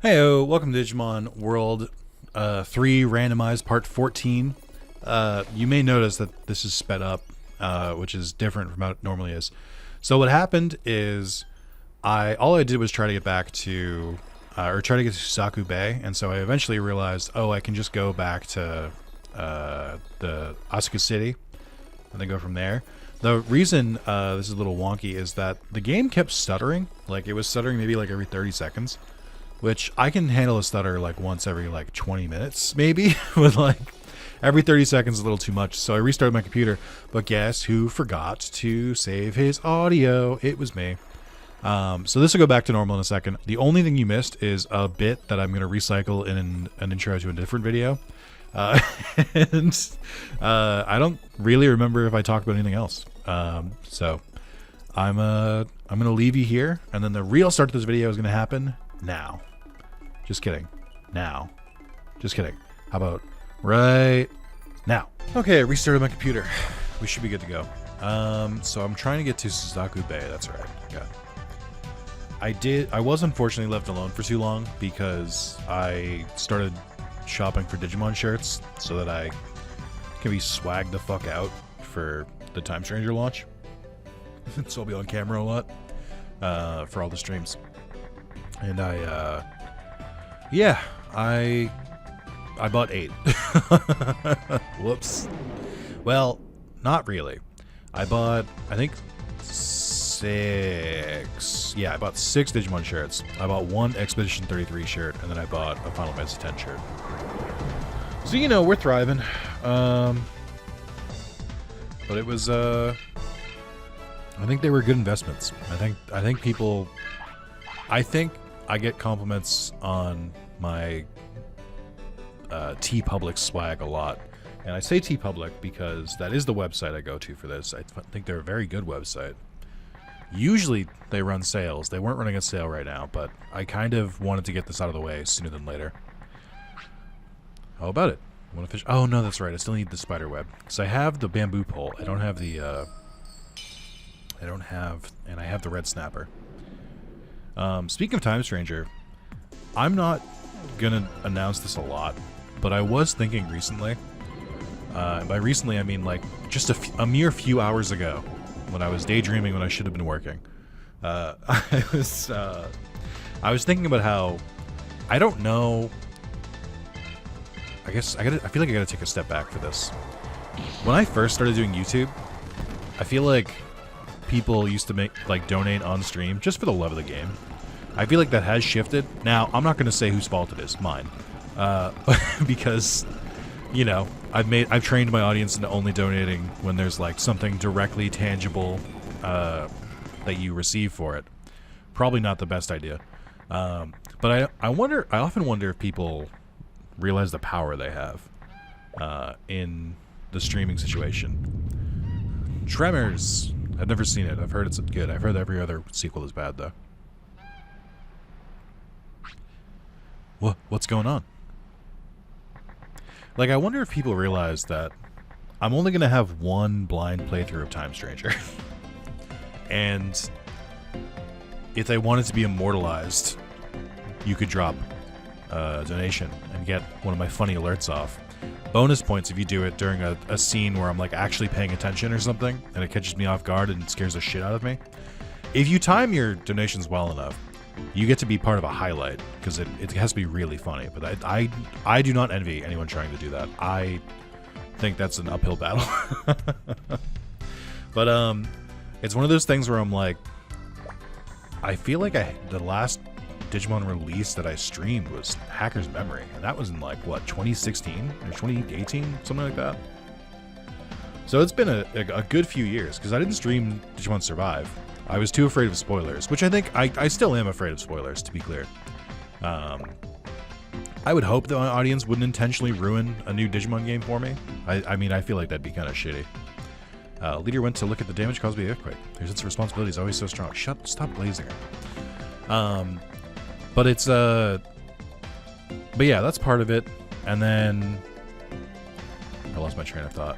Heyo, welcome to Digimon World 3 Randomized Part 14. You may notice that this is sped up, which is different from how it normally is. So what happened is all I did was try to get back to, or try to get to Saku Bay, and so I eventually realized, oh, I can just go back to the Asuka City, and then go from there. The reason this is a little wonky is that the game kept stuttering. Like, it was stuttering maybe like every 30 seconds. Which I can handle a stutter like once every like 20 minutes, maybe, but like every 30 seconds is a little too much. So I restarted my computer, but guess who forgot to save his audio? It was me. So this will go back to normal in a second. The only thing you missed is a bit that I'm going to recycle in an intro to a different video. I don't really remember if I talked about anything else. So I'm going to leave you here, and then the real start to this video is going to happen now. Just kidding. Now. Just kidding. How about right now? Okay, I restarted my computer. We should be good to go. So I'm trying to get to Suzaku Bay. That's right. Yeah. I was unfortunately left alone for too long because I started shopping for Digimon shirts so that I can be swagged the fuck out for the Time Stranger launch. So I'll be on camera a lot for all the streams. And I bought 8. Whoops. Well, not really. I bought, I think, 6. Yeah, I bought 6 Digimon shirts. I bought 1 Expedition 33 shirt, and then I bought a Final Fantasy 10 shirt. So, you know, we're thriving. But it was, I think they were good investments. I think people, I get compliments on my TeePublic swag a lot. And I say TeePublic because that is the website I go to for this. I think they're a very good website. Usually they run sales. They weren't running a sale right now, but I kind of wanted to get this out of the way sooner than later. How about it? Want to fish? Oh, no, that's right. I still need the spider web. Because I have the bamboo pole. I don't have the, and I have the red snapper. Speaking of Time Stranger, I'm not gonna announce this a lot, but I was thinking recently, and by recently I mean like just a mere few hours ago, when I was daydreaming when I should have been working. I was thinking about how, I don't know, I feel like I gotta take a step back for this. When I first started doing YouTube, I feel like people used to donate on stream just for the love of the game. I feel like that has shifted. Now, I'm not going to say whose fault it is, mine, because, you know, I've trained my audience into only donating when there's like something directly tangible that you receive for it. Probably not the best idea, but I often wonder if people realize the power they have in the streaming situation. Tremors. I've never seen it. I've heard it's good. I've heard every other sequel is bad, though. What's going on? Like, I wonder if people realize that I'm only going to have one blind playthrough of Time Stranger. And if they wanted to be immortalized, you could drop a donation and get one of my funny alerts off. Bonus points if you do it during a scene where I'm like actually paying attention or something and it catches me off guard and scares the shit out of me. If you time your donations well enough, you get to be part of a highlight because it has to be really funny. But I do not envy anyone trying to do that. I think that's an uphill battle. But it's one of those things where I'm like, I feel like the last Digimon release that I streamed was Hacker's Memory, and that was in like what, 2016 or 2018, something like that. So it's been a good few years because I didn't stream Digimon Survive. I was too afraid of spoilers, which I think I still am afraid of spoilers, to be clear. I would hope the audience wouldn't intentionally ruin a new Digimon game for me. I mean, I feel like that'd be kind of shitty. Leader went to look at the damage caused by the earthquake. Their sense of responsibility is always so strong. Stop blazing. But it's, but yeah, that's part of it. And then, I lost my train of thought.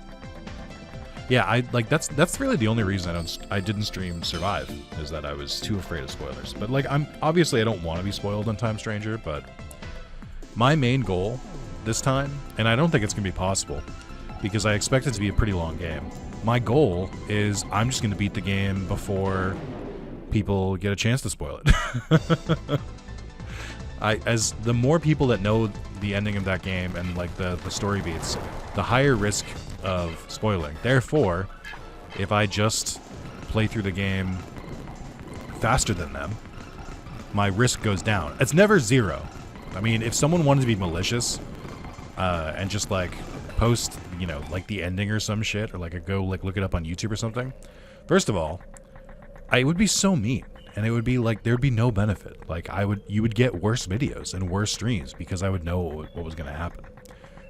Yeah, I like that's really the only reason I didn't stream Survive, is that I was too afraid of spoilers. But like, I don't want to be spoiled on Time Stranger, but my main goal this time, and I don't think it's gonna be possible because I expect it to be a pretty long game. My goal is I'm just gonna beat the game before people get a chance to spoil it. As the more people that know the ending of that game and like the story beats, the higher risk of spoiling. Therefore, if I just play through the game faster than them, my risk goes down. It's never zero. I mean, if someone wanted to be malicious and just like post, you know, like the ending or some shit, or like go like look it up on YouTube or something, first of all, it would be so mean. And it would be like, there'd be no benefit. Like you would get worse videos and worse streams because I would know what was going to happen.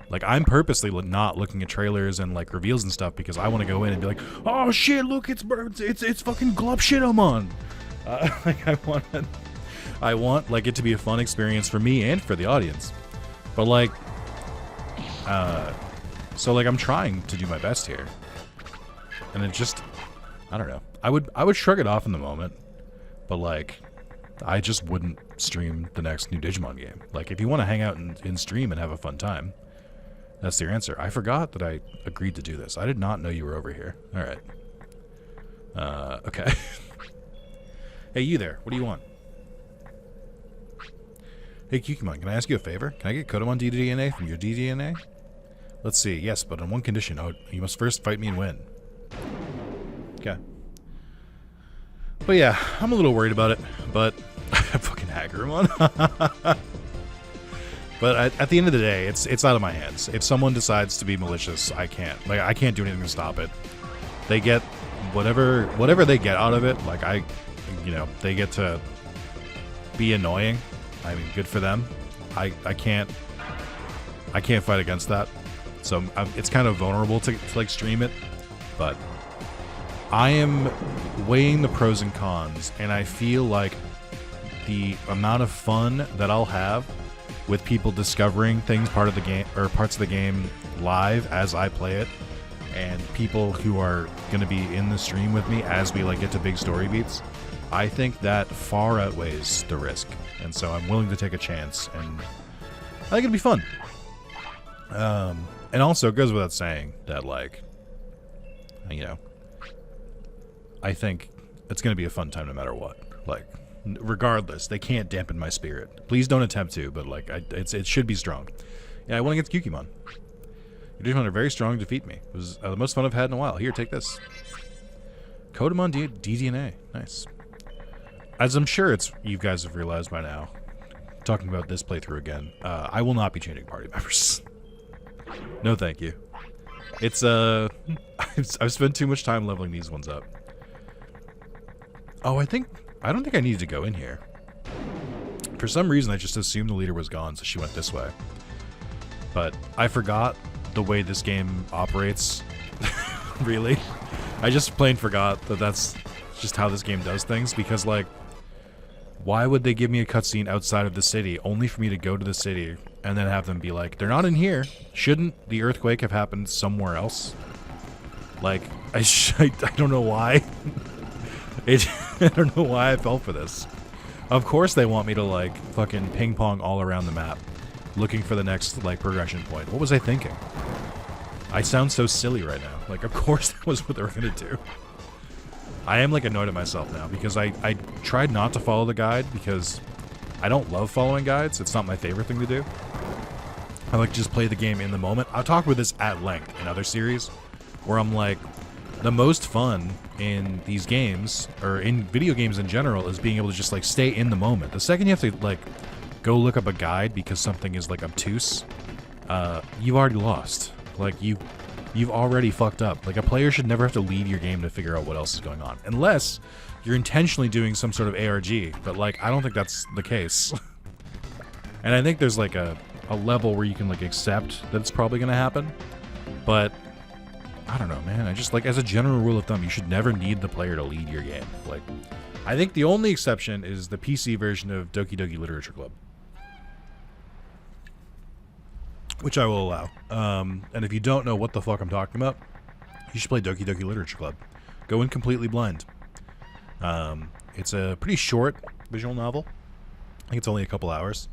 Like, I'm purposely not looking at trailers and like reveals and stuff because I want to go in and be like, oh shit, look, it's fucking glub shit I'm on. Like I want like it to be a fun experience for me and for the audience. But like, so like I'm trying to do my best here, and it just, I don't know. I would shrug it off in the moment. But, like, I just wouldn't stream the next new Digimon game. Like, if you want to hang out in stream and have a fun time, that's your answer. I forgot that I agreed to do this. I did not know you were over here. All right. Okay. Hey, you there. What do you want? Hey, Kukimon, can I ask you a favor? Can I get Kodomon DDNA from your DDNA? Let's see. Yes, but on one condition. Oh, you must first fight me and win. Okay. But yeah, I'm a little worried about it, but fucking Haggermon. But at the end of the day, it's out of my hands. If someone decides to be malicious, I can't do anything to stop it. They get whatever they get out of it. Like they get to be annoying. I mean, good for them. I can't fight against that. So it's kind of vulnerable to like stream it, but I am weighing the pros and cons, and I feel like the amount of fun that I'll have with people discovering things parts of the game live as I play it, and people who are going to be in the stream with me as we like get to big story beats, I think that far outweighs the risk, and so I'm willing to take a chance, and I think it'll be fun. And also it goes without saying that, like, you know, I think it's going to be a fun time no matter what. Like, regardless, they can't dampen my spirit. Please don't attempt to, but like, it should be strong. Yeah, I won against Kukimon. Your Digimon are very strong to defeat me. It was the most fun I've had in a while. Here, take this. Kodomon DDNA. Nice. As I'm sure you guys have realized by now, talking about this playthrough again, I will not be changing party members. No, thank you. It's I've spent too much time leveling these ones up. Oh, I don't think I needed to go in here. For some reason, I just assumed the leader was gone, so she went this way. But I forgot the way this game operates. Really. I just plain forgot that that's just how this game does things, because, like, why would they give me a cutscene outside of the city, only for me to go to the city, and then have them be like, they're not in here. Shouldn't the earthquake have happened somewhere else? Like, I don't know why. I don't know why I fell for this. Of course they want me to, like, fucking ping pong all around the map, looking for the next, like, progression point. What was I thinking? I sound so silly right now. Like, of course that was what they were gonna do. I am, like, annoyed at myself now, because I tried not to follow the guide, because I don't love following guides. It's not my favorite thing to do. I like to just play the game in the moment. I'll talk about this at length in other series, where I'm like, the most fun in these games, or in video games in general, is being able to just, like, stay in the moment. The second you have to, like, go look up a guide because something is, like, obtuse, you've already lost. Like, you've already fucked up. Like, a player should never have to leave your game to figure out what else is going on. Unless you're intentionally doing some sort of ARG. But, like, I don't think that's the case. And I think there's, like, a level where you can, like, accept that it's probably going to happen. But I don't know, man. I just, like, as a general rule of thumb, you should never need the player to lead your game. Like, I think the only exception is the PC version of Doki Doki Literature Club, which I will allow. And if you don't know what the fuck I'm talking about, you should play Doki Doki Literature Club. Go in completely blind. It's a pretty short visual novel. I think it's only a couple hours.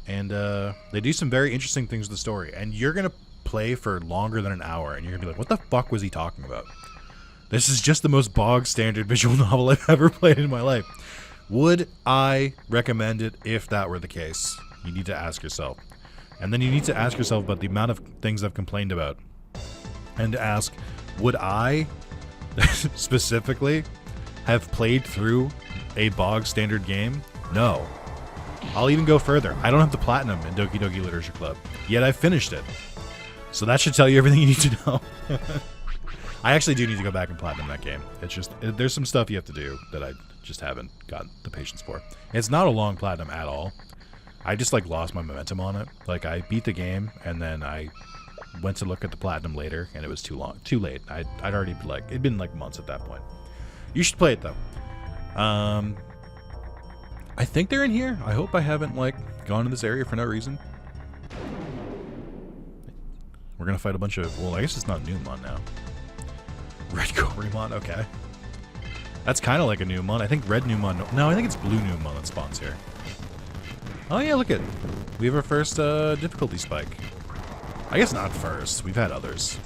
And they do some very interesting things with the story. And you're going to play for longer than an hour, and you're going to be like, what the fuck was he talking about? This is just the most bog standard visual novel I've ever played in my life. Would I recommend it if that were the case? You need to ask yourself. And then you need to ask yourself about the amount of things I've complained about. And to ask, would I specifically have played through a bog standard game? No. I'll even go further. I don't have the platinum in Doki Doki Literature Club, yet I finished it. So that should tell you everything you need to know. I actually do need to go back and platinum that game. It's just, there's some stuff you have to do that I just haven't got the patience for. It's not a long platinum at all. I just like lost my momentum on it. Like I beat the game and then I went to look at the platinum later and it was too long, too late. I'd already like, it'd been like months at that point. You should play it though. I think they're in here. I hope I haven't like gone to this area for no reason. We're gonna fight a bunch of, well, I guess it's not Numon now. Red Corymon, okay. That's kind of like a Numon. I think Red Numon, no, I think it's Blue Numon that spawns here. Oh yeah, look at, we have our first difficulty spike. I guess not first, we've had others.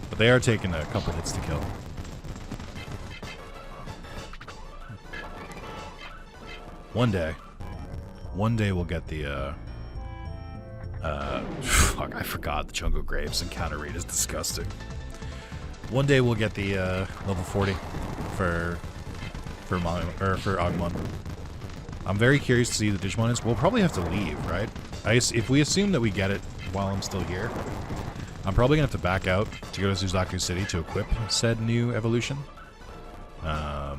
But they are taking a couple hits to kill. One day we'll get the, fuck, I forgot the Chungo Graves encounter rate is disgusting. One day we'll get the, level 40 for Agumon. I'm very curious to see who the Digimon is. We'll probably have to leave, right? If we assume that we get it while I'm still here, I'm probably gonna have to back out to go to Suzaku City to equip said new evolution. I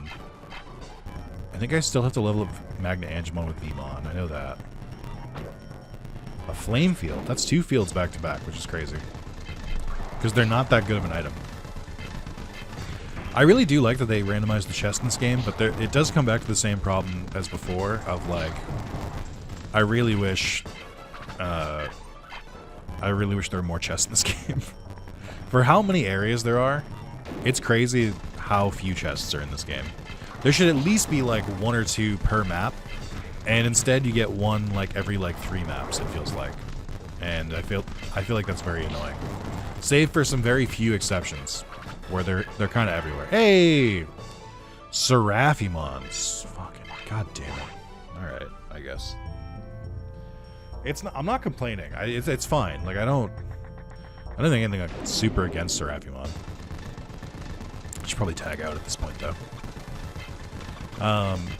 think I still have to level up Magna Angemon with Vmon. I know that. A Flame Field. That's 2 fields back to back, which is crazy. Because they're not that good of an item. I really do like that they randomized the chest in this game, but it does come back to the same problem as before of like, I really wish there were more chests in this game. For how many areas there are, it's crazy how few chests are in this game. There should at least be like 1 or 2 per map, and instead you get 1 like every like 3 maps, it feels like. And I feel like that's very annoying. Save for some very few exceptions where they're kind of everywhere. Hey, Seraphimons. Fucking goddamn it. All right, I guess. It's not. I'm not complaining. It's fine. Like I don't think anything like super against Seraphimon. I should probably tag out at this point though.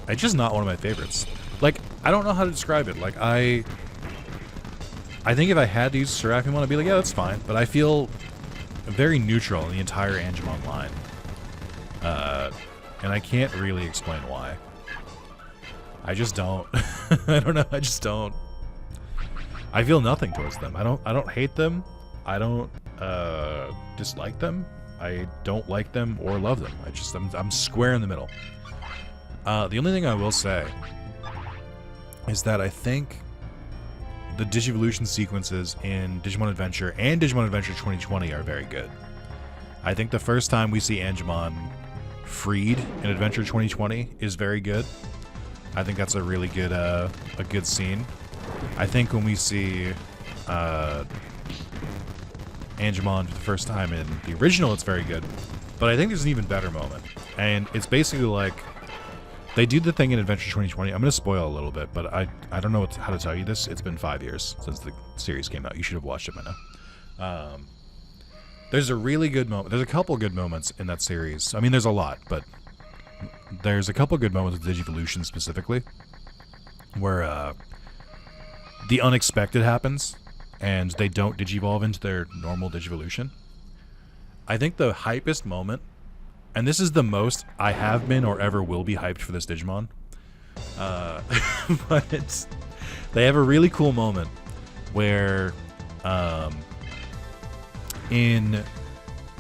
It's just not one of my favorites. Like I don't know how to describe it. Like I think if I had to use Seraphimon, I'd be like, yeah, that's fine. But I feel very neutral in the entire Angemon line. And I can't really explain why. I just don't. I don't know. I just don't. I feel nothing towards them. I don't hate them. I don't dislike them. I don't like them or love them. I'm square in the middle. The only thing I will say is that I think the Digivolution sequences in Digimon Adventure and Digimon Adventure 2020 are very good. I think the first time we see Angemon freed in Adventure 2020 is very good. I think that's a really good a good scene. I think when we see Angemon for the first time in the original, it's very good. But I think there's an even better moment. And it's basically like they do the thing in Adventure 2020. I'm going to spoil a little bit, but I don't know how to tell you this. It's been 5 years since the series came out. You should have watched it by now. There's a really good moment. There's a couple good moments in that series. I mean, there's a lot, but there's a couple good moments with Digivolution specifically where the unexpected happens and they don't Digivolve into their normal Digivolution. I think the hypest moment, and this is the most I have been or ever will be hyped for this Digimon. But they have a really cool moment where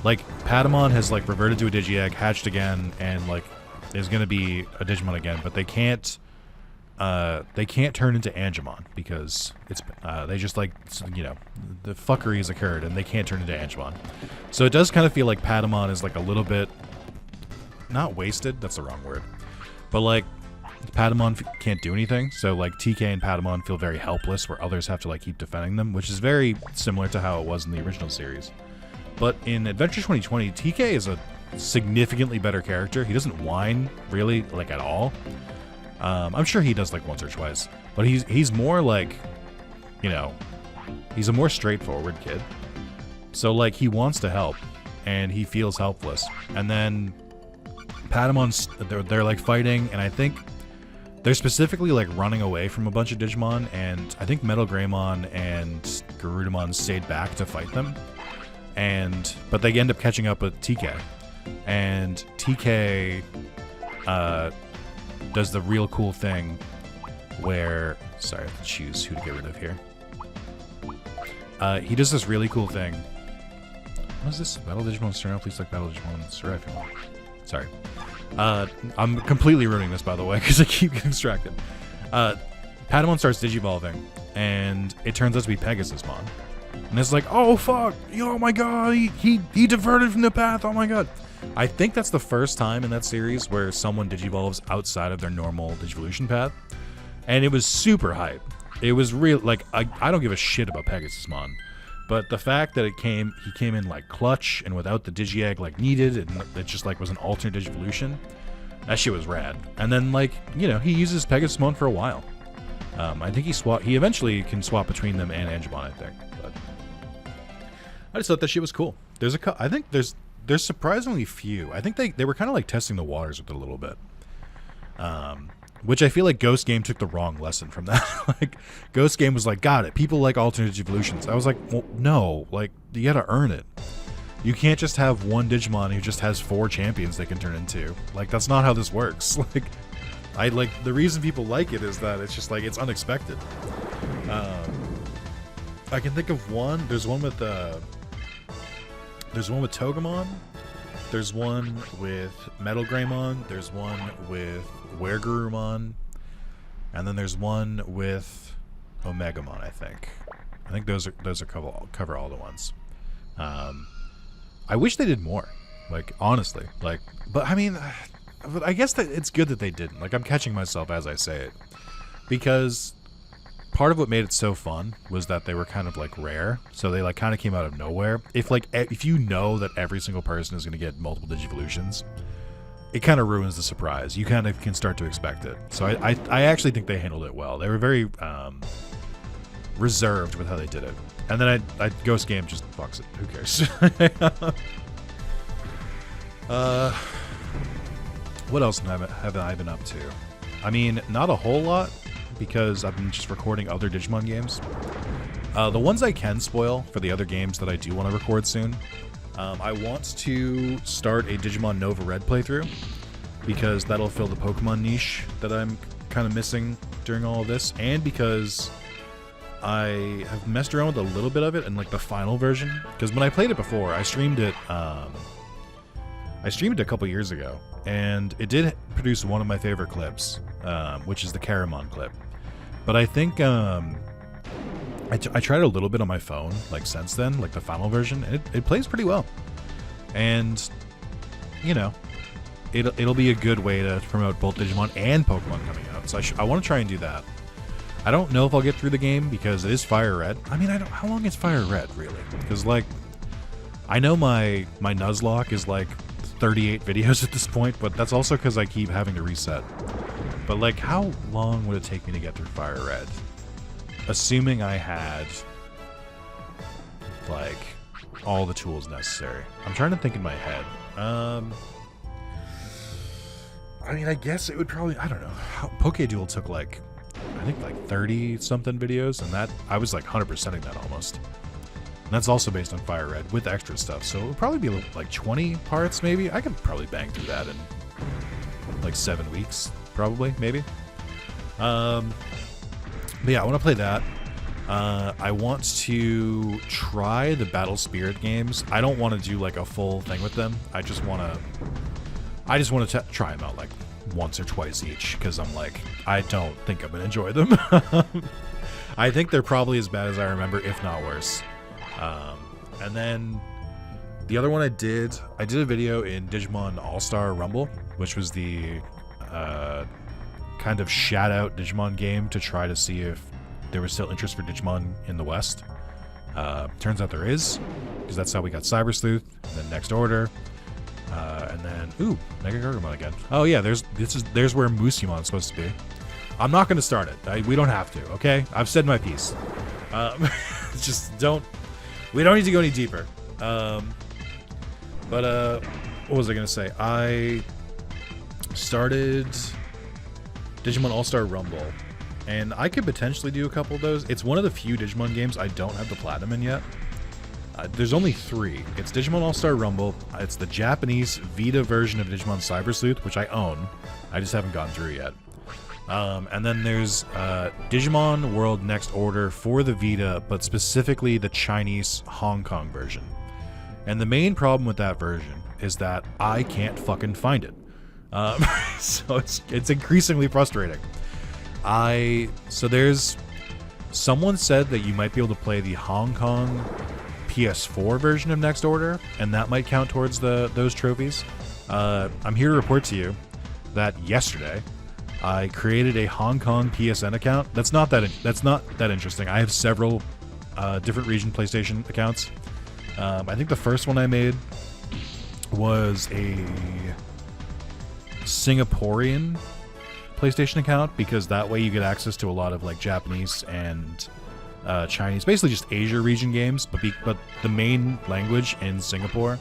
like Patamon has like reverted to a Digi-Egg, hatched again, and like is gonna be a Digimon again, but they can't they can't turn into Angemon because it's they just like, you know, the fuckery has occurred and they can't turn into Angemon. So it does kind of feel like Patamon is like a little bit not wasted. That's the wrong word, but like Patamon can't do anything. So like TK and Patamon feel very helpless, where others have to like keep defending them, which is very similar to how it was in the original series. But in Adventure 2020, TK is a significantly better character. He doesn't whine really like at all. I'm sure he does like once or twice, but he's more like, you know, he's a more straightforward kid. So like he wants to help, and he feels helpless. And then Patamon's they're like fighting, and I think they're specifically like running away from a bunch of Digimon, and I think Metal Greymon and Garudamon stayed back to fight them. But they end up catching up with TK, and TK does the real cool thing where, sorry, I have to choose who to get rid of here. He does this really cool thing. What is this? Battle Digimon Surround, please like Battle Digimon Surround. Sorry. I'm completely ruining this, by the way, because I keep getting distracted. Patamon starts digivolving, and it turns out to be Pegasusmon. And it's like, oh fuck, oh my god, he diverted from the path, oh my god. I think that's the first time in that series where someone digivolves outside of their normal digivolution path. And it was super hype. It was real, like, I don't give a shit about Pegasusmon. But the fact that he came in like clutch and without the Digi-Egg like needed, and it just like was an alternate digivolution, that shit was rad. And then like, you know, he uses Pegasusmon for a while. I think he eventually can swap between them and Angemon, I think. But I just thought that shit was cool. I think there's surprisingly few. I think they were kind of like testing the waters with it a little bit. Which I feel like Ghost Game took the wrong lesson from that. Like, Ghost Game was like, got it, people like alternate evolutions. I was like, well, no, like, you gotta earn it. You can't just have one Digimon who just has 4 champions they can turn into. Like, that's not how this works. Like, the reason people like it is that it's just like, it's unexpected. I can think of one. There's one with Togemon. There's one with Metal Greymon. There's one with Weregarurumon. And then there's one with Omegamon, I think. I think those cover all the ones. I wish they did more. Like, honestly. Like, but I mean, but I guess that it's good that they didn't. Like, I'm catching myself as I say it. Because part of what made it so fun was that they were kind of like rare, so they like kind of came out of nowhere. If you know that every single person is going to get multiple digivolutions, it kind of ruins the surprise. You kind of can start to expect it. So I actually think they handled it well. They were very reserved with how they did it. And then Ghost Game just fucks it. Who cares? What else have I been up to? I mean, not a whole lot, because I've been just recording other Digimon games. The ones I can spoil for the other games that I do want to record soon, I want to start a Digimon Nova Red playthrough, because that'll fill the Pokemon niche that I'm kind of missing during all of this, and because I have messed around with a little bit of it in like the final version, because when I played it before, I streamed it a couple years ago, and it did produce one of my favorite clips, which is the Caramon clip. But I think I tried a little bit on my phone, like since then, like the final version, and it plays pretty well. And you know, it'll be a good way to promote both Digimon and Pokemon coming out. So I want to try and do that. I don't know if I'll get through the game because it is Fire Red. I mean, how long is Fire Red really? Because like, I know my Nuzlocke is like 38 videos at this point, but that's also because I keep having to reset. But like, how long would it take me to get through Fire Red? Assuming I had like all the tools necessary. I'm trying to think in my head. I mean, I guess it would probably, I don't know. Pokéduel took like, I think like 30 something videos, and that I was like 100%ing that almost. And that's also based on Fire Red with extra stuff, so it would probably be like 20 parts maybe. I could probably bang through that in like 7 weeks, probably, maybe. But yeah, I want to play that. I want to try the Battle Spirit games. I don't want to do like a full thing with them. I just want to try them out like once or twice each because I'm like, I don't think I'm gonna enjoy them. I think they're probably as bad as I remember, if not worse. And then the other one I did a video in Digimon All-Star Rumble, which was the kind of shout-out Digimon game to try to see if there was still interest for Digimon in the West. Turns out there is, because that's how we got Cyber Sleuth, and then Next Order, and then ooh, Mega Gargamon again. Oh yeah, there's where Musymon's supposed to be. I'm not going to start it. We don't have to. Okay, I've said my piece. Just don't. We don't need to go any deeper. But what was I going to say? I started Digimon All-Star Rumble, and I could potentially do a couple of those. It's one of the few Digimon games I don't have the platinum in yet. There's only 3. It's Digimon All-Star Rumble. It's the Japanese Vita version of Digimon Cyber Sleuth, which I own. I just haven't gone through yet. And then there's Digimon World Next Order for the Vita, but specifically the Chinese Hong Kong version. And the main problem with that version is that I can't fucking find it. So it's increasingly frustrating. So there's someone said that you might be able to play the Hong Kong PS4 version of Next Order, and that might count towards those trophies. I'm here to report to you that yesterday I created a Hong Kong PSN account. That's not that interesting. I have several different region PlayStation accounts. I think the first one I made was a Singaporean PlayStation account, because that way you get access to a lot of like Japanese and Chinese, basically just Asia region games, but the main language in Singapore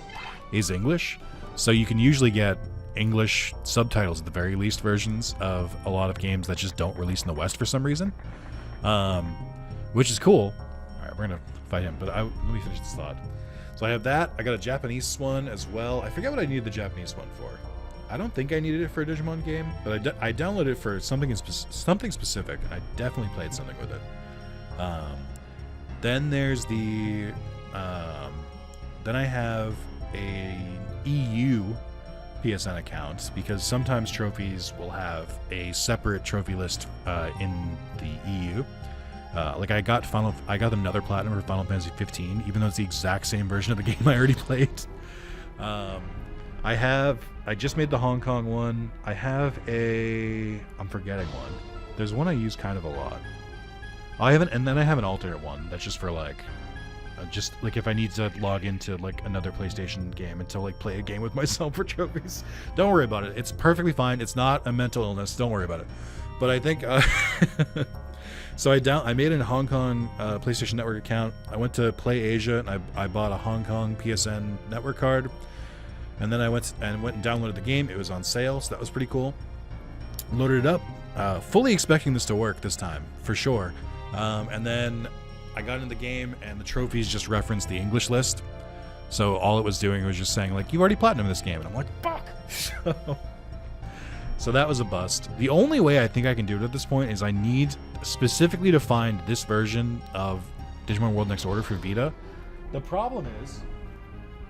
is English, so you can usually get English subtitles at the very least versions of a lot of games that just don't release in the West for some reason, which is cool. All right, we're gonna fight him, but let me finish this thought. So I have that. I got a Japanese one as well. I forget what I needed the Japanese one for. I don't think I needed it for a Digimon game, but I downloaded it for something specific, and I definitely played something with it. Then there's the then I have a EU PSN account, because sometimes trophies will have a separate trophy list in the EU. Like I got another platinum for Final Fantasy 15, even though it's the exact same version of the game I already played. I just made the Hong Kong one. I have I'm forgetting one. There's one I use kind of a lot. And then I have an alternate one that's just for like, just like if I need to log into like another PlayStation game and to like play a game with myself for trophies. Don't worry about it. It's perfectly fine. It's not a mental illness. Don't worry about it. But I think so I made a Hong Kong PlayStation Network account. I went to Play Asia and I bought a Hong Kong PSN network card. And then I went and downloaded the game. It was on sale, so that was pretty cool. Loaded it up, fully expecting this to work this time, for sure. And then I got in the game, and the trophies just referenced the English list. So all it was doing was just saying, like, you already platinum this game. And I'm like, fuck! So that was a bust. The only way I think I can do it at this point is I need specifically to find this version of Digimon World Next Order for Vita. The problem is,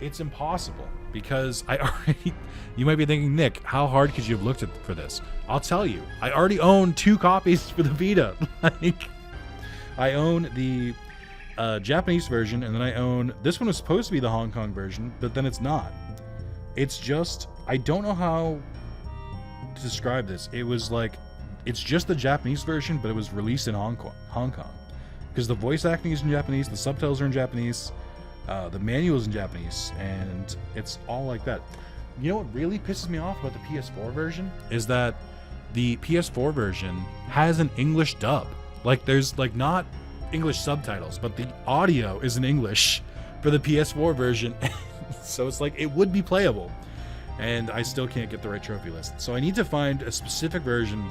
it's impossible, because you might be thinking, Nick, how hard could you have looked for this? I'll tell you, I already own 2 copies for the Vita. Like, I own the Japanese version, and then I own, this one was supposed to be the Hong Kong version, but then it's not. It's just, I don't know how to describe this. It was like, it's just the Japanese version, but it was released in Hong Kong. Because the voice acting is in Japanese, the subtitles are in Japanese, the manual is in Japanese, and it's all like that. You know what really pisses me off about the PS4 version is that the PS4 version has an English dub. Like, there's like not English subtitles, but the audio is in English for the PS4 version. So it's like, it would be playable, and I still can't get the right trophy list. So I need to find a specific version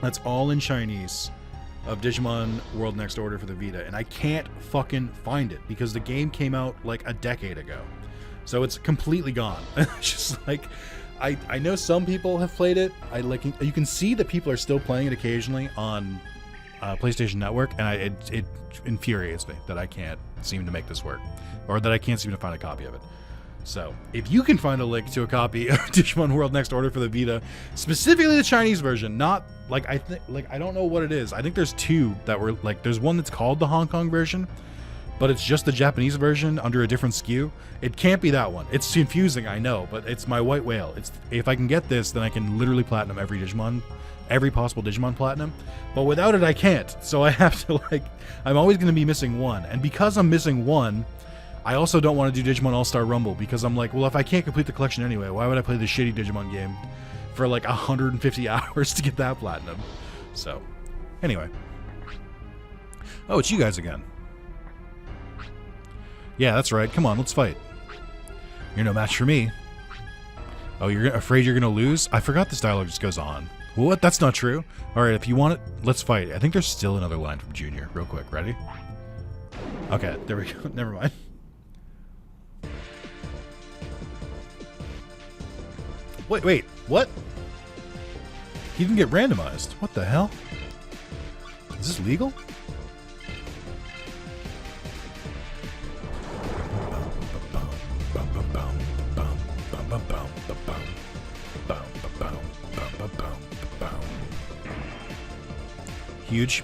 that's all in Chinese of Digimon World Next Order for the Vita, and I can't fucking find it because the game came out like a decade ago. So it's completely gone. It's just like, I know some people have played it. You can see that people are still playing it occasionally on PlayStation Network, and it infuriates me that I can't seem to make this work, or that I can't seem to find a copy of it. So, if you can find a link to a copy of Digimon World Next Order for the Vita, specifically the Chinese version, not like I don't know what it is. I think there's two that were like there's one that's called the Hong Kong version, but it's just the Japanese version under a different SKU. It can't be that one. It's confusing, I know, but it's my white whale. It's if I can get this, then I can literally platinum every possible Digimon platinum. But without it, I can't. So I have to I'm always going to be missing one. And because I'm missing one, I also don't want to do Digimon All-Star Rumble because I'm like, well, if I can't complete the collection anyway, why would I play this shitty Digimon game for 150 hours to get that platinum? So, anyway. Oh, it's you guys again. Yeah, that's right. Come on, let's fight. You're no match for me. Oh, you're afraid you're going to lose? I forgot this dialogue just goes on. What? That's not true. All right, if you want it, let's fight. I think there's still another line from Junior. Real quick. Ready? Okay, there we go. Never mind. Wait, what? He didn't get randomized. What the hell? Is this legal? Huge.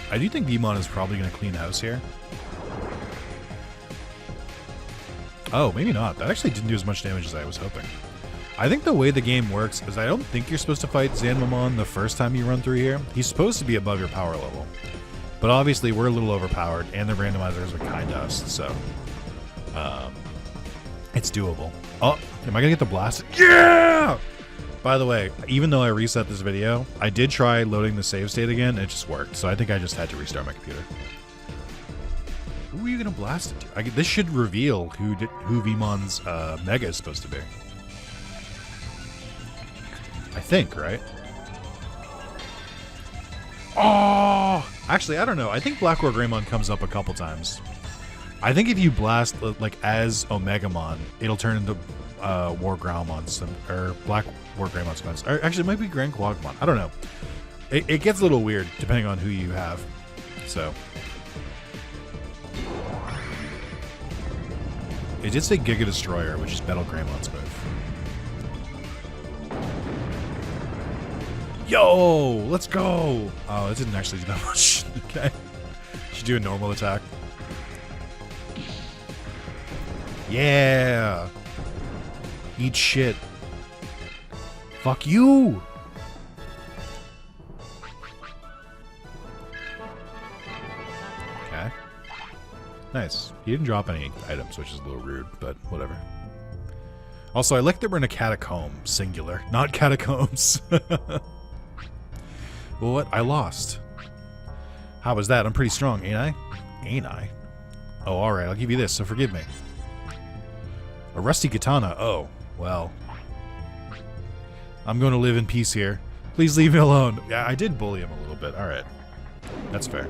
I do think Vmon is probably going to clean house here. Oh, maybe not. That actually didn't do as much damage as I was hoping. I think the way the game works is I don't think you're supposed to fight Zanmamon the first time you run through here. He's supposed to be above your power level. But obviously we're a little overpowered, and the randomizers are kind to us, so... it's doable. Oh, am I going to get the blasted? Yeah! By the way, even though I reset this video, I did try loading the save state again, and it just worked. So I think I just had to restart my computer. Who are you going to blast it to? This should reveal who Vmon's Mega is supposed to be. I think, right? Oh! Actually, I don't know. I think Black War Greymon comes up a couple times. I think if you blast, as Omegamon, it'll turn into War Growlmon, or Black War Greymon Spence. Or actually, it might be Grand Quagmon. I don't know. It gets a little weird depending on who you have. So... It did say Giga Destroyer, which is Battle Greymon's move. Yo! Let's go! Oh, it didn't actually do that much. Okay. Should do a normal attack. Yeah! Eat shit. Fuck you! Okay. Nice. He didn't drop any items, which is a little rude, but whatever. Also, I like that we're in a catacomb, singular, not catacombs. Well, what? I lost. How was that? I'm pretty strong, ain't I? Ain't I? Oh, alright, I'll give you this, so forgive me. A rusty katana. Oh, well. I'm going to live in peace here. Please leave me alone. Yeah, I did bully him a little bit. Alright. That's fair.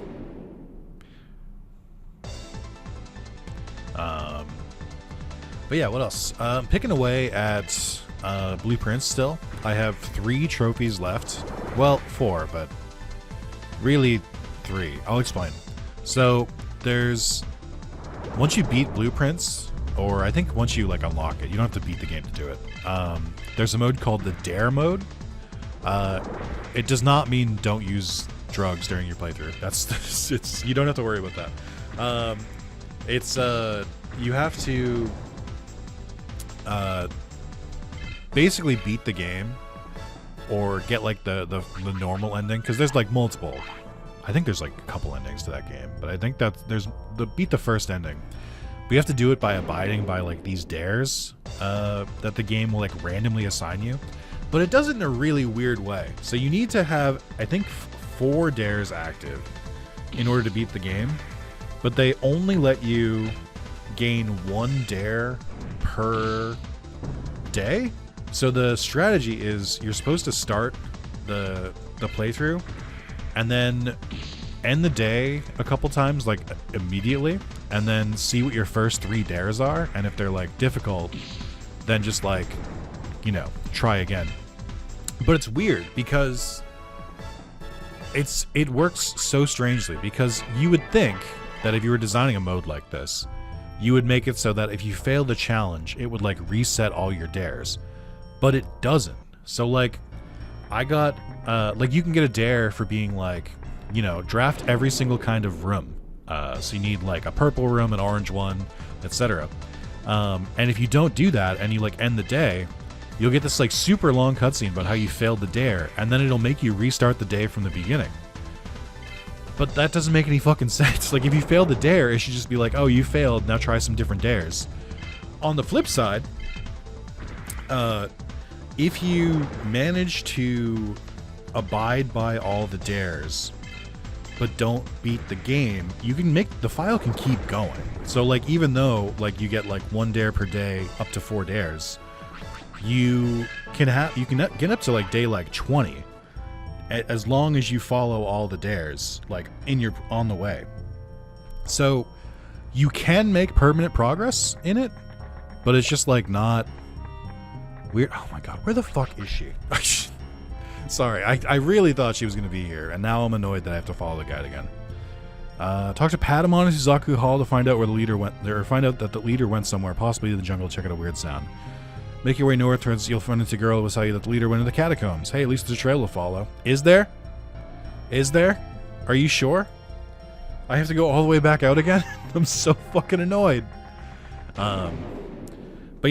But yeah, what else? Picking away at blueprints still. I have 3 trophies left. Well, 4, but really 3. I'll explain. So there's once you beat blueprints, or I think once you unlock it, you don't have to beat the game to do it. There's a mode called the Dare mode. It does not mean don't use drugs during your playthrough. It's you don't have to worry about that. You have to basically beat the game or get the normal ending, because there's multiple. I think there's a couple endings to that game, but I think that there's beat the first ending. But you have to do it by abiding by these dares that the game will randomly assign you, but it does it in a really weird way. So you need to have, I think, 4 dares active in order to beat the game, but they only let you gain 1 dare per day. So the strategy is you're supposed to start the playthrough and then end the day a couple times, immediately, and then see what your first 3 dares are, and if they're difficult, then just try again. But it's weird because it works so strangely, because you would think that if you were designing a mode like this, you would make it so that if you failed the challenge, it would like reset all your dares, but it doesn't. So like I got like you can get a dare for being like, you know, draft every single kind of room. So you need like a purple room, an orange one, etc. And if you don't do that and you like end the day, you'll get this like super long cutscene about how you failed the dare, and then it'll make you restart the day from the beginning. But that doesn't make any fucking sense. Like if you failed the dare, it should just be like, oh, you failed, now try some different dares. On the flip side, if you manage to abide by all the dares but don't beat the game, you can make the file can keep going. So like even though like you get like 1 dare per day up to 4 dares, you can get up to like day like 20 as long as you follow all the dares like on the way. So you can make permanent progress in it, but it's just like not weird. Oh my god, where the fuck is she? Sorry, I really thought she was going to be here, and now I'm annoyed that I have to follow the guide again. Talk to Patamon in Suzaku Hall to find out where the leader went, or find out that the leader went somewhere, possibly to the jungle, to check out a weird sound. Make your way north towards, you'll run into a girl who will tell you that the leader went into the catacombs. Hey, at least there's a trail to follow. Is there? Is there? Are you sure? I have to go all the way back out again? I'm so fucking annoyed. But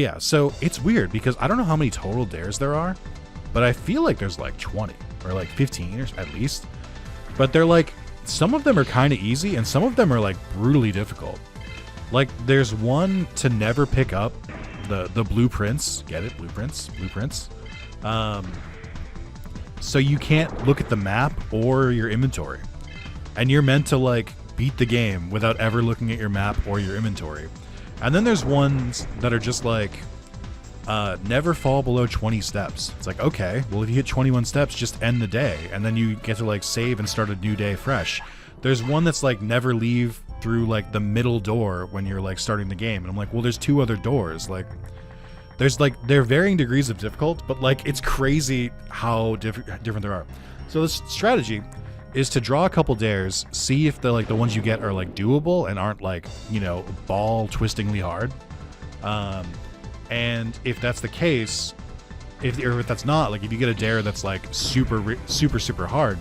yeah, so it's weird because I don't know how many total dares there are, but I feel like there's like 20 or like 15 or at least. But they're like, some of them are kind of easy and some of them are like brutally difficult. Like there's one to never pick up the blueprints. Get it? Blueprints. So you can't look at the map or your inventory. And you're meant to like beat the game without ever looking at your map or your inventory. And then there's ones that are just like, never fall below 20 steps. It's like, okay, well, if you hit 21 steps, just end the day. And then you get to like save and start a new day fresh. There's one that's like, never leave through like the middle door when you're like starting the game. And I'm like, well, there's 2 other doors. Like, there's like, they're varying degrees of difficult, but like, it's crazy how different there are. So this strategy is to draw a couple dares, see if the ones you get are like doable and aren't like, you know, ball twistingly hard. And if that's the case, if that's not, like if you get a dare that's like super hard,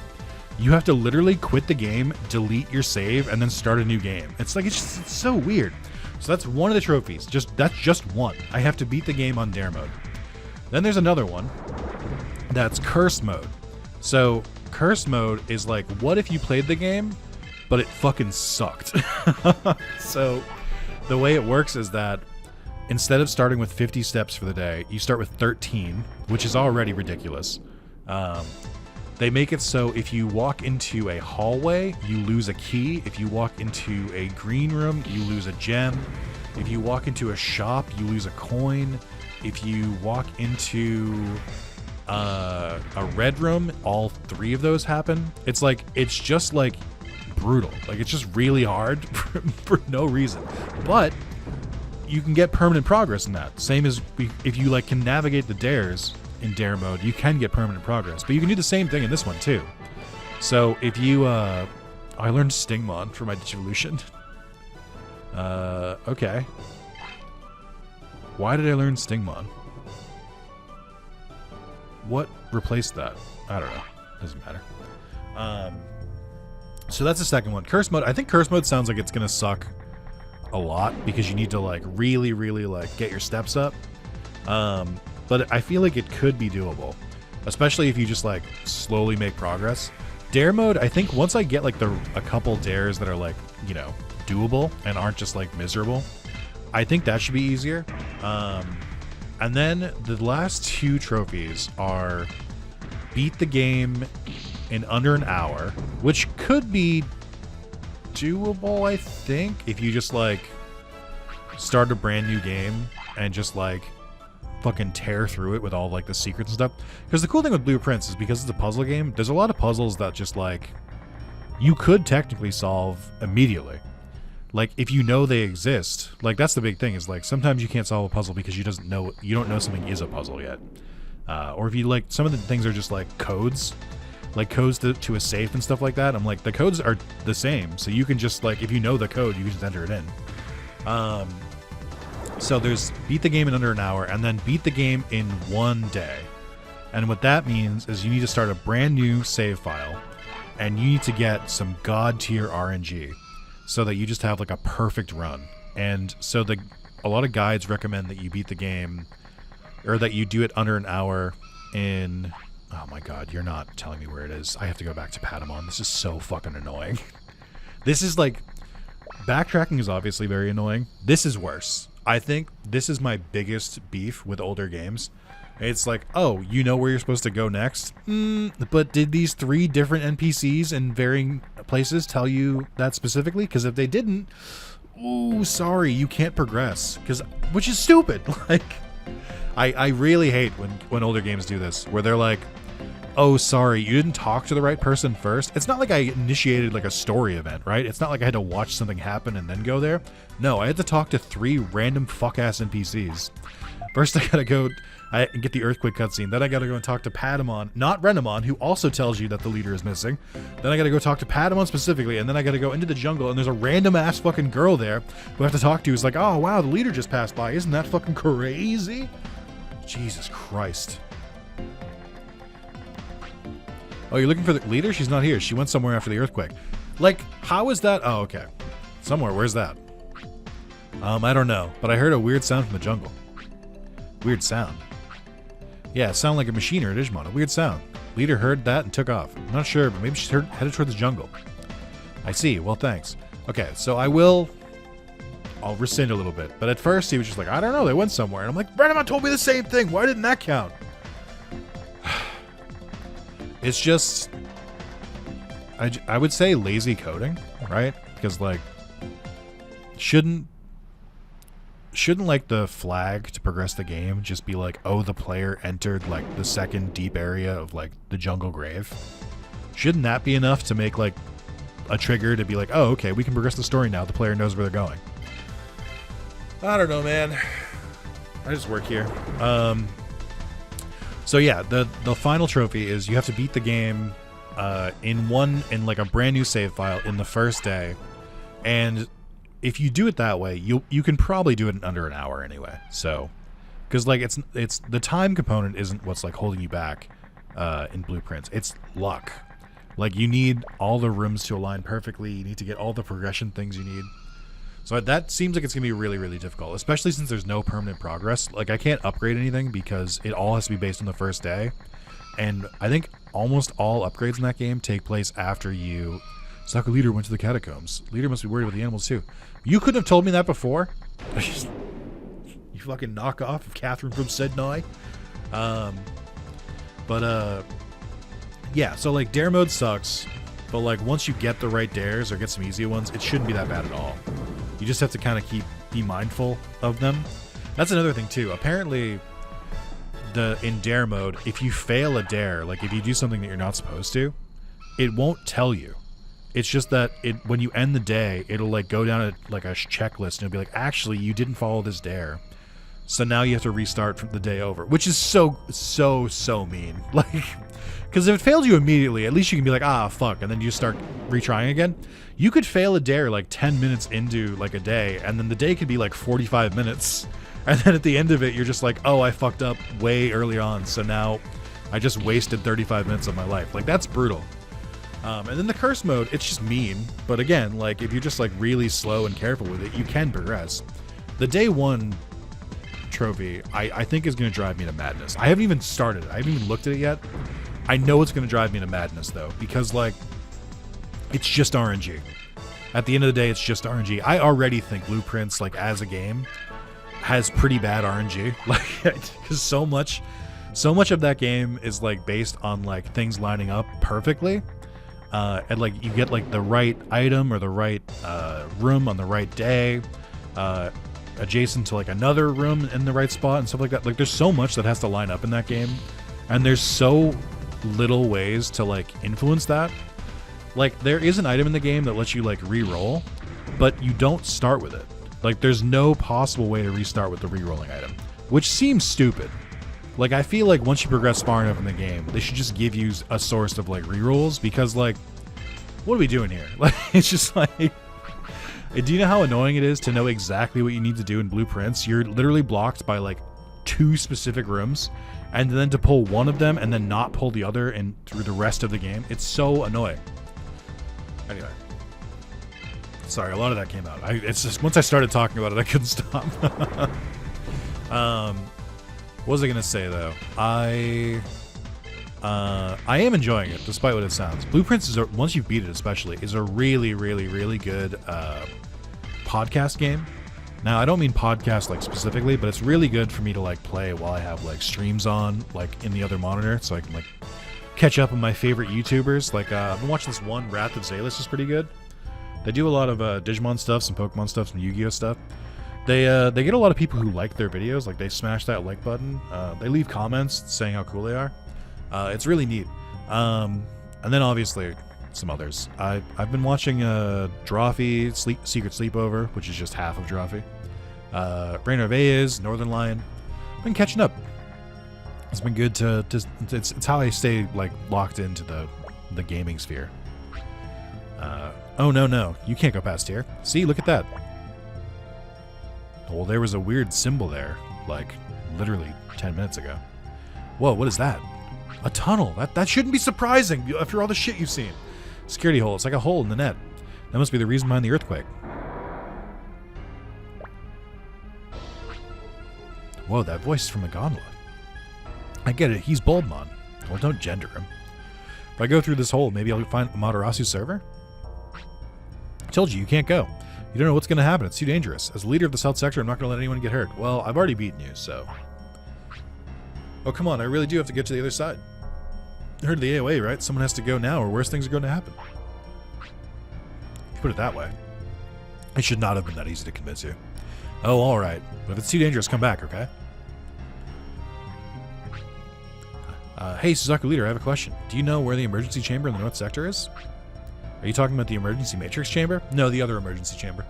you have to literally quit the game, delete your save, and then start a new game. It's like, it's so weird. So that's one of the trophies. That's just one. I have to beat the game on dare mode. Then there's another one that's curse mode. So curse mode is like, what if you played the game, but it fucking sucked? So the way it works is that instead of starting with 50 steps for the day, you start with 13, which is already ridiculous. They make it so if you walk into a hallway, you lose a key. If you walk into a green room, you lose a gem. If you walk into a shop, you lose a coin. If you walk into a red room, all 3 of those happen. It's like, it's just like brutal. Like it's just really hard for no reason. But you can get permanent progress in that. Same as if you like can navigate the dares in dare mode, you can get permanent progress. But you can do the same thing in this one too. So if you I learned Stingmon for my digivolution. Okay. Why did I learn Stingmon? What replaced that? I don't know. Doesn't matter. So that's the second one. Curse mode. I think curse mode sounds like it's gonna suck a lot because you need to like really like get your steps up. But I feel like it could be doable, especially if you just like slowly make progress. Dare mode, I think once I get like a couple dares that are like, you know, doable and aren't just like miserable, I think that should be easier. And then the last 2 trophies are beat the game in under an hour, which could be doable, I think, if you just like start a brand new game and just like fucking tear through it with all like the secrets and stuff. Because the cool thing with Blueprints is because it's a puzzle game, there's a lot of puzzles that just like you could technically solve immediately. Like if you know they exist, like that's the big thing is like sometimes you can't solve a puzzle because you don't know something is a puzzle yet. Or if you like, some of the things are just like codes, like codes to a safe and stuff like that. I'm like, the codes are the same, so you can just like, if you know the code, you can just enter it in. So there's beat the game in under an hour and then beat the game in 1 day. And what that means is you need to start a brand new save file and you need to get some god tier RNG so that you just have like a perfect run. And so a lot of guides recommend that you beat the game or that you do it under an hour in... Oh my god, you're not telling me where it is. I have to go back to Patamon. This is so fucking annoying. This is like... Backtracking is obviously very annoying. This is worse. I think this is my biggest beef with older games. It's like, oh, you know where you're supposed to go next? But did these 3 different NPCs in varying places tell you that specifically? Because if they didn't, ooh, sorry, you can't progress. Which is stupid. Like, I really hate when older games do this, where they're like, oh, sorry, you didn't talk to the right person first. It's not like I initiated like a story event, right? It's not like I had to watch something happen and then go there. No, I had to talk to 3 random fuck-ass NPCs. First, I gotta go get the earthquake cutscene. Then I gotta go and talk to Patamon, not Renamon, who also tells you that the leader is missing. Then I gotta go talk to Patamon specifically, and then I gotta go into the jungle, and there's a random-ass fucking girl there who I have to talk to who's like, oh, wow, the leader just passed by. Isn't that fucking crazy? Jesus Christ. Oh, you're looking for the leader? She's not here. She went somewhere after the earthquake. Like, how is that? Oh, okay. Somewhere. Where's that? I don't know. But I heard a weird sound from the jungle. Weird sound. Yeah, it sounded like a machine or a Digimon. A weird sound. Leader heard that and took off. I'm not sure, but maybe she's headed towards the jungle. I see. Well, thanks. Okay, so I'll rescind a little bit. But at first, he was just like, I don't know. They went somewhere. And I'm like, Brandon told me the same thing. Why didn't that count? It's just, I would say lazy coding, right? Because like, shouldn't like the flag to progress the game just be like, oh, the player entered like the second deep area of like the jungle grave? Shouldn't that be enough to make like a trigger to be like, oh, okay, we can progress the story now. The player knows where they're going. I don't know, man. I just work here. So yeah, the final trophy is you have to beat the game in like a brand new save file in the first day, and if you do it that way, you can probably do it in under an hour anyway. So, because like it's the time component isn't what's like holding you back in Blueprints. It's luck. Like you need all the rooms to align perfectly. You need to get all the progression things you need. So that seems like it's going to be really, really difficult, especially since there's no permanent progress. Like, I can't upgrade anything because it all has to be based on the first day. And I think almost all upgrades in that game take place after you... Saka Leader went to the catacombs. Leader must be worried about the animals, too. You couldn't have told me that before? You fucking knockoff of Catherine from Sednai. Yeah, so, like, dare mode sucks. But, like, once you get the right dares or get some easier ones, it shouldn't be that bad at all. You just have to kind of be mindful of them. That's another thing too. Apparently, in dare mode, if you fail a dare, like if you do something that you're not supposed to, it won't tell you. It's just that when you end the day, it'll like go down like a checklist and it'll be like, actually, you didn't follow this dare, so now you have to restart from the day over, which is so mean. Like, because if it failed you immediately, at least you can be like, ah, fuck, and then you start retrying again. You could fail a dare like 10 minutes into like a day, and then the day could be like 45 minutes. And then at the end of it, you're just like, oh, I fucked up way early on, so now I just wasted 35 minutes of my life. Like, that's brutal. And then the curse mode, it's just mean. But again, like, if you're just like really slow and careful with it, you can progress. The day 1 trophy, I think is going to drive me to madness. I haven't even started it. I haven't even looked at it yet. I know it's going to drive me to madness, though, because, like, it's just RNG. At the end of the day, it's just RNG. I already think Blueprints, like, as a game, has pretty bad RNG. Like, because so much of that game is, like, based on, like, things lining up perfectly. And, like, you get, like, the right item or the right room on the right day, adjacent to, like, another room in the right spot and stuff like that. Like, there's so much that has to line up in that game. And there's so little ways to, like, influence that. Like, there is an item in the game that lets you, like, re-roll, but you don't start with it. Like, there's no possible way to restart with the re-rolling item, which seems stupid. Like, I feel like once you progress far enough in the game, they should just give you a source of, like, re-rolls, because, like, what are we doing here? Like, it's just, like, Do you know how annoying it is to know exactly what you need to do in blueprints? You're literally blocked by like 2 specific rooms, and then to pull one of them and then not pull the other and through the rest of the game. It's so annoying. Anyway. Sorry, a lot of that came out. It's just once I started talking about it, I couldn't stop. What was I gonna say though? I am enjoying it, despite what it sounds. Blueprints is once you've beat it, especially, is a really, really, really good podcast game. Now, I don't mean podcast like specifically, but it's really good for me to like play while I have like streams on, like in the other monitor, so I can like catch up on my favorite YouTubers. Like I've been watching this one, Wrath of Zalis is pretty good. They do a lot of Digimon stuff, some Pokemon stuff, some Yu-Gi-Oh stuff. They get a lot of people who like their videos. Like they smash that like button. They leave comments saying how cool they are. It's really neat. And then obviously some others. I've been watching Drawfee, Secret Sleepover, which is just half of Drawfee. Rainer Veyes, Northern Lion. I've been catching up. It's been good to it's how I stay like locked into the gaming sphere. Oh no, you can't go past here. See, look at that. Well, there was a weird symbol there, like literally 10 minutes ago. Whoa, what is that? A tunnel. That shouldn't be surprising after all the shit you've seen. Security hole. It's like a hole in the net. That must be the reason behind the earthquake. Whoa, that voice is from a gondola. I get it. He's Bulbmon. Well, don't gender him. If I go through this hole, maybe I'll find Amaterasu server? I told you can't go. You don't know what's going to happen. It's too dangerous. As the leader of the South Sector, I'm not going to let anyone get hurt. Well, I've already beaten you, so... Oh, come on. I really do have to get to the other side. I heard the AOA, right? Someone has to go now, or worse things are going to happen. If you put it that way. It should not have been that easy to convince you. Oh, all right. But if it's too dangerous, come back, okay? Hey, Suzaku Leader, I have a question. Do you know where the emergency chamber in the North Sector is? Are you talking about the emergency matrix chamber? No, the other emergency chamber.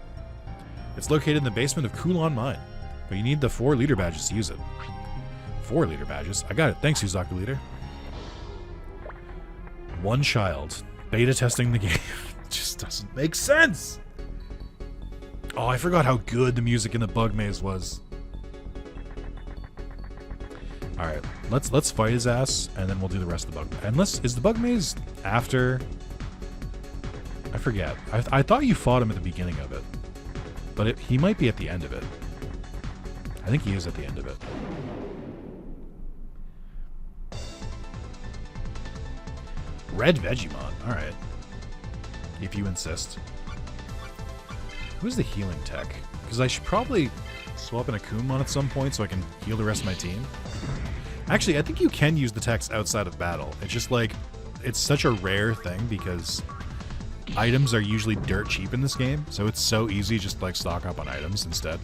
It's located in the basement of Kulon Mine, but you need the 4 leader badges to use it. 4 leader badges? I got it. Thanks, Suzaku Leader. One child. Beta testing the game. It just doesn't make sense. Oh, I forgot how good the music in the bug maze was. Alright, let's fight his ass, and then we'll do the rest of the bug maze. Unless, is the bug maze after... I forget. I thought you fought him at the beginning of it. But he might be at the end of it. I think he is at the end of it. Red Vegemon. Alright. If you insist. Who's the healing tech? Because I should probably swap in a Kumon at some point so I can heal the rest of my team. Actually, I think you can use the techs outside of battle. It's just like... It's such a rare thing because... items are usually dirt cheap in this game, so it's so easy just like stock up on items instead.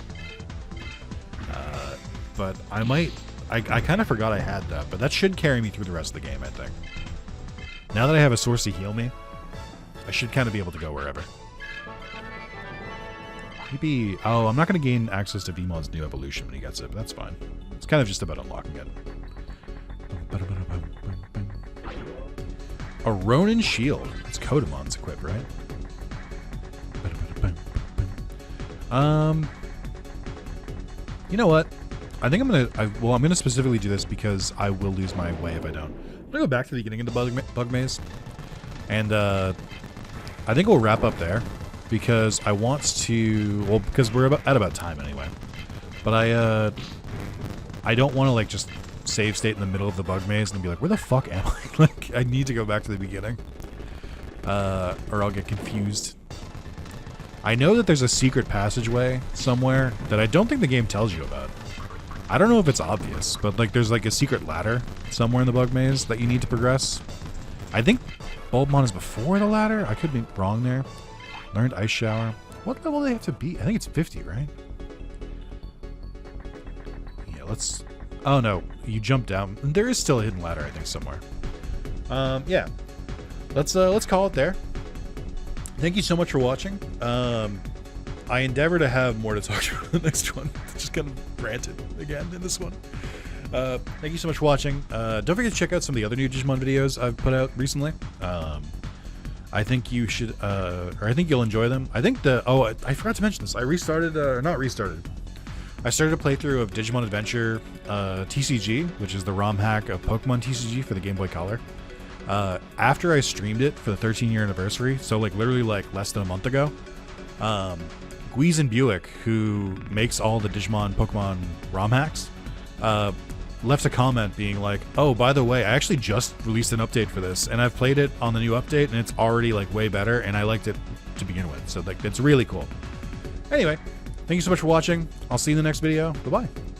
But I might... I kind of forgot I had that, but that should carry me through the rest of the game, I think. Now that I have a source to heal me, I should kind of be able to go wherever. Maybe... Oh, I'm not going to gain access to Vemon's new evolution when he gets it, but that's fine. It's kind of just about unlocking it. A Ronin shield. It's Kodamon's equipped, right? You know what? I think I'm gonna specifically do this because I will lose my way if I don't. I'm gonna go back to the beginning of the bug maze, and I think we'll wrap up there because I want to. Well, because we're at about time anyway. But I don't want to like just save state in the middle of the bug maze and be like, where the fuck am I? Like, I need to go back to the beginning. Or I'll get confused. I know that there's a secret passageway somewhere that I don't think the game tells you about. I don't know if it's obvious, but like there's like a secret ladder somewhere in the bug maze that you need to progress. I think Bulbmon is before the ladder. I could be wrong there. Learned Ice Shower. What level do they have to be? I think it's 50, right? Yeah, let's... Oh no, you jump down. There is still a hidden ladder, I think, somewhere. Yeah. Let's call it there. Thank you so much for watching. I endeavor to have more to talk about in the next one. Just kind of ranted again in this one. Thank you so much for watching. Don't forget to check out some of the other new Digimon videos I've put out recently. I think you should, or I think you'll enjoy them. I think I forgot to mention this. I restarted, not restarted. I started a playthrough of Digimon Adventure TCG, which is the ROM hack of Pokemon TCG for the Game Boy Color. After I streamed it for the 13-year anniversary, so like literally like less than a month ago, Guizen Buick, who makes all the Digimon Pokemon ROM hacks, left a comment being like, oh, by the way, I actually just released an update for this, and I've played it on the new update, and it's already like way better, and I liked it to begin with. So like, it's really cool. Anyway, thank you so much for watching. I'll see you in the next video. Bye-bye.